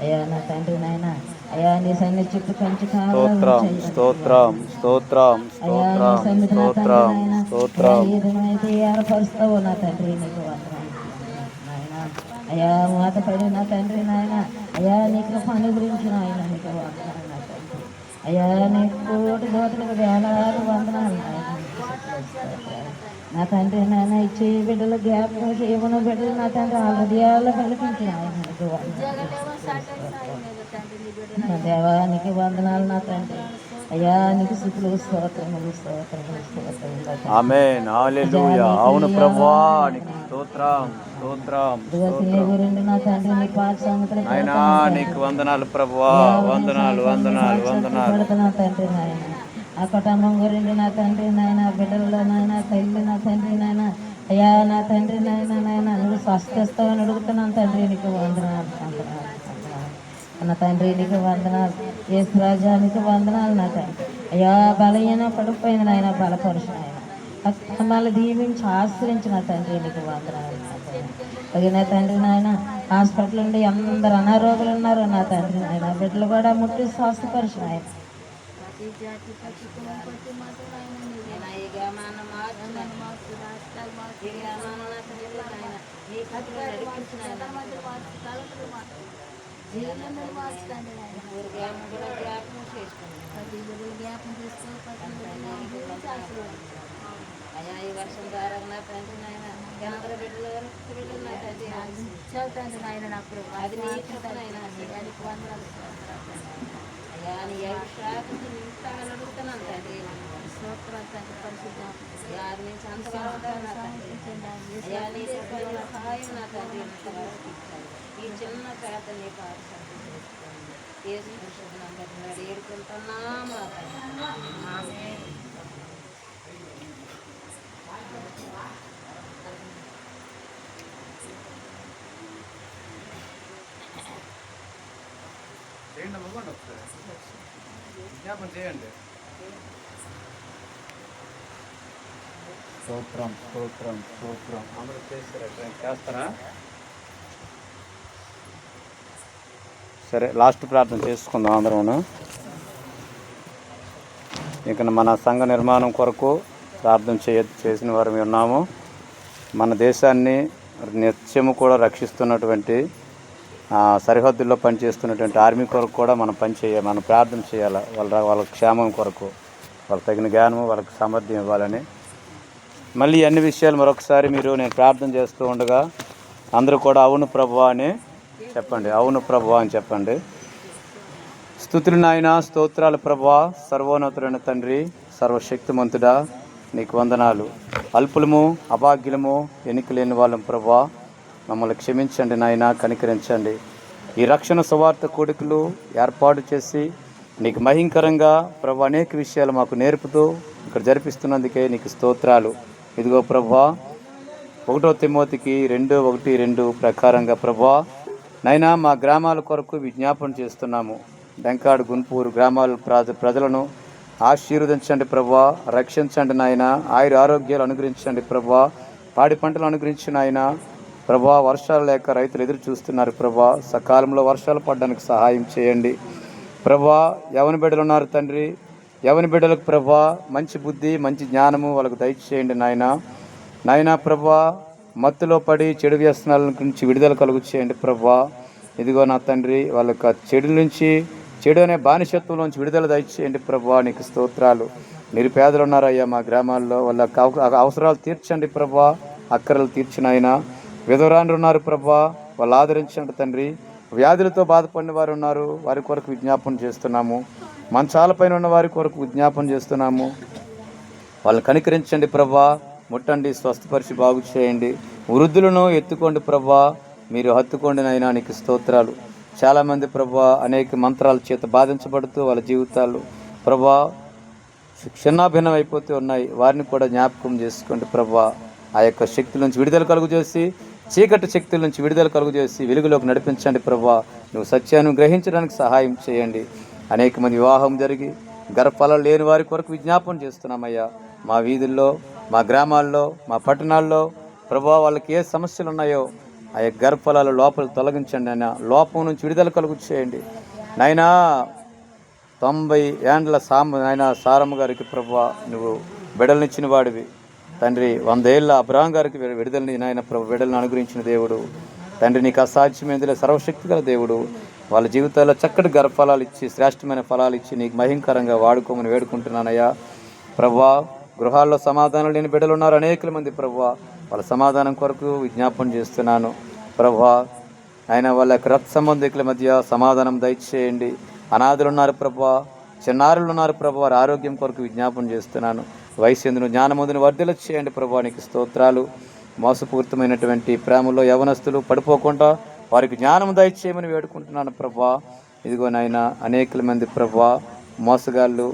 అయ్యా నా తండ్రి నాయన అయ్యా నీ సన్ని చుట్టూ కంచి స్తోత్రం స్తోత్రం స్తోత్రం అయ్యా నీ స్తోత్రం సన్నిధి నా తండ్రి స్తోత్రం నాయన అయ్యా స్తోత్రం. ఏ దినమైతే ఏర్పరుస్తావో నా తండ్రి నీకు వందనాలు నాయన. అయ్యా మాట పడి నా తండ్రి నాయన అయ్యా నీ కృపాన్ని గురించి నాయన నీకు వందనాలు నా తండ్రి. అయ్యా నీ కోటి దోతలకు వేలాది వందనాలు నాయన నా తండ్రి నాయన ఇచ్చే బిడ్డలు జ్ఞాపకం చేయమని బిడ్డలు నా తండ్రి ఆ హృదయాల్లో కల్పించిన ఆయన నీకు దేవానికి వందనాలు నా తండ్రి. అయ్యా నీకు స్థుతులు స్తోత్రములు స్తోత్రములు స్తోత్రములు. ఆమేన్ హల్లెలూయా. అవును ప్రభువా నీకు స్తోత్రం స్తోత్రం స్తోత్రం. నా తండ్రి నీ పాట సంగతులు నాయనా నీకు వందనాలు ప్రభువా, వందనాలు వందనాలు వందనాలు. నా తండ్రి నాయన ఆ కుటుంబం గురించి నా తండ్రి నాయన బిడ్డల్లో నాయన తల్లి నా తండ్రి నాయన అయ్యా నా తండ్రి నాయన నాయన నువ్వు స్వస్థిస్తావని అడుగుతున్నాను తండ్రి నీకు వందనాలు వందనాలు నా తండ్రి నీకు వందనాలు. ఏ రాజానికి వందనాలు నా తండ్రి. అయ్యా బలహీన పడిపోయింది నాయన బలపరుషు నాయన మళ్ళీ దీవించి ఆశ్రయించిన తండ్రి నీకు వందనాలు నా తండ్రి నాయన. హాస్పిటల్ నుండి అందరు అనారోగ్యులు ఉన్నారు నా తండ్రి నాయన బిడ్డలు కూడా ముట్టి స్వస్థపరుషు నాయన. అయ్యా ఈ వర్షం ద్వారా నా తండ్రి నాయన కేంద్ర బిడ్డలు తండ్రి నాయన నాకు అది అయ్యా నీ శాఖకి నింతగా అడుగుతున్నాను తండ్రి యారి నుంచి అంతవరకు సహాయం నా తండ్రి ఈ చిన్న పేదని ఏడుకుంటున్నాము. విజ్ఞాపన చేయండి. స్తోత్రం స్తోత్రం స్తోత్రం. అందరూ చేస్తారా? సరే లాస్ట్ ప్రార్థన చేసుకుందాం అందరూ. ఇక మన సంఘ నిర్మాణం కొరకు ప్రార్థన చేసిన వారు ఉన్నాము. మన దేశాన్ని నిత్యము కూడా రక్షిస్తున్నటువంటి సరిహద్దుల్లో పనిచేస్తున్నటువంటి ఆర్మీ కొరకు కూడా మనం మనం ప్రార్థన చేయాలి. వాళ్ళ క్షేమం కొరకు వాళ్ళకి తగిన జ్ఞానము వాళ్ళకి సామర్థ్యం ఇవ్వాలని. మళ్ళీ అన్ని విషయాలు మరొకసారి నేను ప్రార్థన చేస్తూ ఉండగా అందరూ కూడా అవును ప్రభువా అని చెప్పండి. అవును ప్రభువా అని చెప్పండి. స్తుతులు నాయన స్తోత్రాలు ప్రభువా, సర్వోన్నతుడైన తండ్రి, సర్వశక్తిమంతుడా నీకు వందనాలు. అల్పులము అభాగ్యులము ఎన్నిక లేని వాళ్ళం ప్రభువా, మమ్మల్ని క్షమించండి నాయన, కనికరించండి. ఈ రక్షణ సువార్త కూడికలు ఏర్పాటు చేసి నీకు మహింకరంగా ప్రభు అనేక విషయాలు మాకు నేర్పుతూ ఇక్కడ జరిపిస్తున్నందుకే నీకు స్తోత్రాలు. ఇదిగో ప్రభువా 1 తిమోతికి 2:1-2 ప్రకారంగా ప్రభువా నైనా మా గ్రామాల కొరకు విజ్ఞాపన చేస్తున్నాము. వెంకాడు గుంపూరు గ్రామాల ప్రజలను ఆశీర్వదించండి ప్రభువా, రక్షించండి నాయన, ఆరోగ్యాలు అనుగ్రహించండి ప్రభువా, పాడి పంటలు అనుగ్రహించిన ఆయన ప్రభువా. వర్షాలు లేక రైతులు ఎదురు చూస్తున్నారు ప్రభువా, సకాలంలో వర్షాలు పడడానికి సహాయం చేయండి ప్రభువా. యవన బిడ్డలు ఉన్నారు తండ్రి, యవన బిడ్డలకు ప్రభువా మంచి బుద్ధి మంచి జ్ఞానము వాళ్ళకు దయచేయండి నాయన ప్రభువా. మత్తులో పడి చెడు వ్యసనాల నుంచి విడుదల కలుగు చేయండి ప్రభువా. ఇదిగో నా తండ్రి వాళ్ళకి చెడు నుంచి చెడు అనే బానిసత్వంలోంచి విడుదల దయచేయండి ప్రభువా. నీకు స్తోత్రాలు. నిరుపేదలు ఉన్నారయ్యా మా గ్రామాల్లో, వాళ్ళ అవసరాలు తీర్చండి ప్రభువా, అక్కరలు తీర్చిన ఆయన. విధవరాండ్రు ఉన్నారు ప్రభువా, వాళ్ళు ఆదరించండి తండ్రి. వ్యాధులతో బాధపడిన వారు ఉన్నారు, వారి కొరకు విజ్ఞాపన చేస్తున్నాము. మంచాలపైన ఉన్న వారి కొరకు విజ్ఞాపన చేస్తున్నాము. వాళ్ళని కనికరించండి ప్రభువా, ముట్టండి, స్వస్థపరిచి బాగు చేయండి. వృద్ధులను ఎత్తుకోండి ప్రభువా, మీరు హత్తుకోండి నాయనా. నీకు స్తోత్రాలు. చాలామంది ప్రభువా అనేక మంత్రాల చేత బాధించబడుతూ వాళ్ళ జీవితాలు ప్రభువా క్షిన్నాభిన్నం అయిపోతూ ఉన్నాయి. వారిని కూడా జ్ఞాపకం చేసుకోండి ప్రభువా. ఆ యొక్క శక్తుల నుంచి విడుదల కలుగు చేసి, చీకటి శక్తుల నుంచి విడుదల కలుగు చేసి వెలుగులోకి నడిపించండి ప్రభువా. నువ్వు సత్యాన్ని గ్రహించడానికి సహాయం చేయండి. అనేక మంది వివాహం జరిగి గర్భఫలాలు లేని వారి కొరకు విజ్ఞాపన చేస్తున్నామయ్యా. మా వీధుల్లో, మా గ్రామాల్లో, మా పట్టణాల్లో ప్రభువా వాళ్ళకి ఏ సమస్యలు ఉన్నాయో ఆ యొక్క గర్భఫలాలు లోపల తొలగించండి నాయన, లోపం నుంచి విడుదల కలుగు చేయండి నాయనా. 90 ఏండ్ల నాయన సారమ్మ గారికి ప్రభువా నువ్వు బిడ్డలనిచ్చిన వాడివి తండ్రి. 100 ఏళ్ళ అబ్రహాం గారికి విడుదలని నాయన ప్రభు బిడ్డలను అనుగ్రహించిన దేవుడు తండ్రి. నీకు అసాధ్యమైనదిలే, సర్వశక్తి గల దేవుడు. వాళ్ళ జీవితాల్లో చక్కటి గర్భఫలాలు ఇచ్చి శ్రేష్టమైన ఫలాలు ఇచ్చి నీకు మహింకరంగా వాడుకోమని వేడుకుంటున్నానయ్యా ప్రభువా. గృహాల్లో సమాధానం లేని బిడ్డలు ఉన్నారు అనేక మంది ప్రభువా, వాళ్ళ సమాధానం కొరకు విజ్ఞాపన చేస్తున్నాను ప్రభువా. ఆయన వాళ్ళ యొక్క రక్త సంబంధికుల మధ్య సమాధానం దయచేయండి. అనాథులు ఉన్నారు ప్రభువా, చిన్నారులు ఉన్నారు ప్రభువా, వారి ఆరోగ్యం కొరకు విజ్ఞాపన చేస్తున్నాను. వయస్సును జ్ఞానముందును వర్ధల చేయండి ప్రభువా. నీకు స్తోత్రాలు. మోసపూరితమైనటువంటి ప్రేమలో యవనస్తులు పడిపోకుండా వారికి జ్ఞానం దయచేయమని వేడుకుంటున్నాను ప్రభువా. ఇదిగో నాయన అనేక మంది ప్రభువా మోసగాళ్ళు,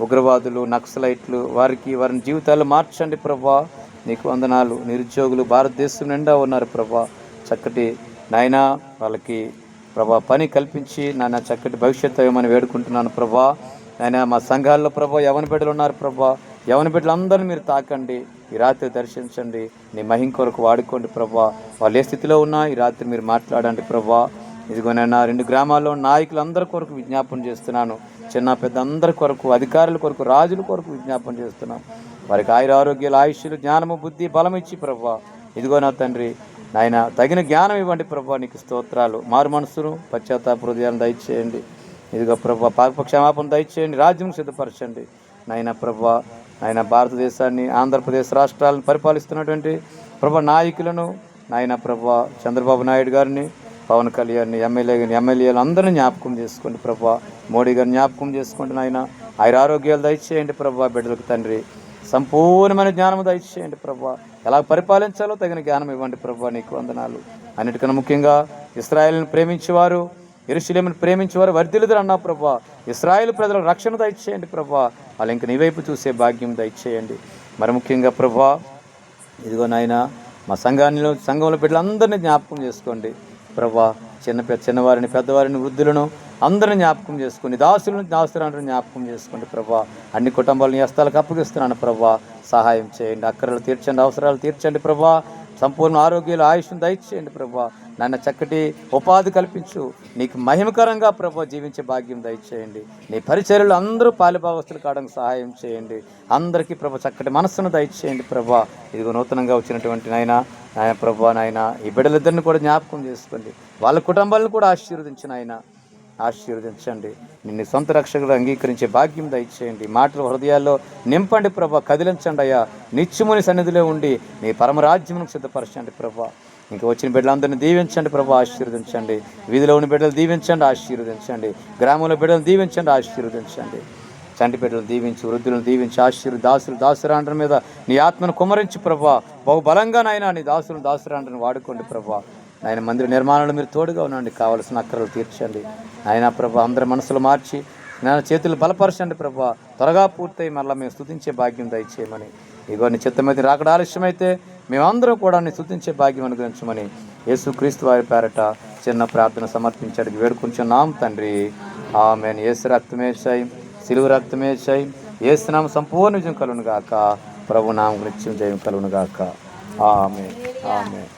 ఉగ్రవాదులు, నక్సలైట్లు వారిని జీవితాలు మార్చండి ప్రభువా. నీకు వందనాలు. నిరుద్యోగులు భారతదేశం నిండా ఉన్నారు ప్రభా, చక్కటి నాయన వాళ్ళకి ప్రభా పని కల్పించి నాయన చక్కటి భవిష్యత్తు ఇవ్వమని వేడుకుంటున్నాను ప్రభా. నాయన మా సంఘాల్లో ప్రభా యవన బిడ్డలు ఉన్నారు ప్రభా, యవన బిడ్డలందరినీ మీరు తాకండి, ఈ రాత్రి దర్శించండి, నీ మహిమ కొరకు వాడుకోండి ప్రభా. వాళ్ళు ఏ స్థితిలో ఉన్నా ఈ రాత్రి మీరు మాట్లాడండి ప్రభా. ఇదిగోనైనా 2 గ్రామాల్లో నాయకులందరి కొరకు విజ్ఞాపన చేస్తున్నాను, చిన్న పెద్ద అందరి కొరకు, అధికారుల కొరకు, రాజుల కొరకు విజ్ఞాపన చేస్తున్నాం. వారికి ఆరోగ్యాలు, ఆయుష్యులు, జ్ఞానము, బుద్ధి, బలం ఇచ్చి ప్రభా. ఇదిగో నా తండ్రి నాయన తగిన జ్ఞానం ఇవ్వండి ప్రభా. నీకు స్తోత్రాలు. మారు మనసును, పశ్చాత్తాప హృదయాన్ని దయచేయండి. ఇదిగో ప్రభా పాప క్షమాపణ దయచేయండి, రాజ్యం సిద్ధపరచండి నాయన ప్రభా. నాయన భారతదేశాన్ని, ఆంధ్రప్రదేశ్ రాష్ట్రాలను పరిపాలిస్తున్నటువంటి ప్రభా నాయకులను నాయన ప్రభా చంద్రబాబు నాయుడు గారిని, పవన్ కళ్యాణ్ని, ఎమ్మెల్యేలు అందరినీ జ్ఞాపకం చేసుకోండి ప్రభా. మోడీ గారిని జ్ఞాపకం చేసుకోండి నాయన. ఆరోగ్యాలు దయచేయండి ప్రభా. బిడ్డలకు తండ్రి సంపూర్ణమైన జ్ఞానం దయచేయండి ప్రభా. ఎలా పరిపాలించాలో తగిన జ్ఞానం ఇవ్వండి ప్రభా. నీకు వందనాలు. అన్నిటికన్నా ముఖ్యంగా ఇశ్రాయేలును ప్రేమించేవారు, యెరూషలేమును ప్రేమించేవారు వర్ధిల్లుదురు అన్నా ప్రభా. ఇశ్రాయేలు ప్రజలకు రక్షణ దయచేయండి ప్రభా. వాళ్ళు ఇంక నీ వైపు చూసే భాగ్యం దయచేయండి. మరి ముఖ్యంగా ప్రభా ఇదిగో నాయన మా సంఘంలో బిడ్డలందరినీ జ్ఞాపకం చేసుకోండి ప్రభా. చిన్నవారిని, పెద్దవారిని, వృద్ధులను అందరిని జ్ఞాపకం చేసుకోండి. దాసులను జ్ఞాపకం చేసుకోండి ప్రభా. అన్ని కుటుంబాలను హస్తాలకు అప్పగిస్తున్నాను ప్రభా. సహాయం చేయండి, అక్కరలు తీర్చండి, అవసరాలు తీర్చండి ప్రభా. సంపూర్ణ ఆరోగ్యాలు, ఆయుష్ను దయచేయండి ప్రభా. నాన్న చక్కటి ఉపాధి కల్పించు, నీకు మహిమకరంగా ప్రభా జీవించే భాగ్యం దయచేయండి. నీ పరిచర్యలు అందరూ పాలిభాగస్తులు కావడానికి సహాయం చేయండి. అందరికీ ప్రభా చక్కటి మనస్సును దయచేయండి ప్రభా. ఇదిగో నూతనంగా వచ్చినటువంటి నాయన ప్రభా నాయన ఈ బిడ్డలిద్దరిని కూడా జ్ఞాపకం చేసుకోండి. వాళ్ళ కుటుంబాలను కూడా ఆశీర్వదించండి. నిన్ను సొంత రక్షకుడు అంగీకరించే భాగ్యం దయచేయండి. మాటలు హృదయాల్లో నింపండి ప్రభా. కదిలించండి అయ్యా. నిత్యముని సన్నిధిలో ఉండి నీ పరమరాజ్యమును సిద్ధపరచండి ప్రభా. ఇంకా వచ్చిన బిడ్డలందరినీ దీవించండి ప్రభా, ఆశీర్వదించండి. వీధిలో ఉన్న బిడ్డలు దీవించండి, ఆశీర్వదించండి. గ్రామంలో బిడ్డలు దీవించండి, ఆశీర్వదించండి. చంటి బిడ్డలు దీవించి, వృద్ధులను దీవించి, దాసురాండ్ర మీద నీ ఆత్మను కుమ్మరించి ప్రభా. బహుబలంగా నాయన నీ దాసురాండ్రని వాడుకోండి ప్రభా. ఆయన మందిర నిర్మాణంలో మీరు తోడుగా ఉండండి. కావలసిన అక్కరలు తీర్చండి ఆయన ప్రభా. అందరి మనసులు మార్చి నాయన చేతులు బలపరచండి ప్రభా. త్వరగా పూర్తయి మళ్ళీ మేము స్తుతించే భాగ్యం దయచేయమని. ఇగో నీ చిత్తమైతే రాకడ ఆలస్యమైతే మేమందరం కూడా నీ స్తుతించే భాగ్యం అనుగ్రహించమని యేసుక్రీస్తు వారి పేరట చిన్న ప్రార్థన సమర్పించడానికి వేడుకుంటున్నాం తండ్రి. ఆమేన్. యేసు రక్తమే జయం, సిలువ రక్తమే జయం. యేసు నామమున సంపూర్ణ విజయం కలుగును గాక. ప్రభు నామమున నిత్యం జయం కలుగును గాక. ఆమేన్. ఆమేన్.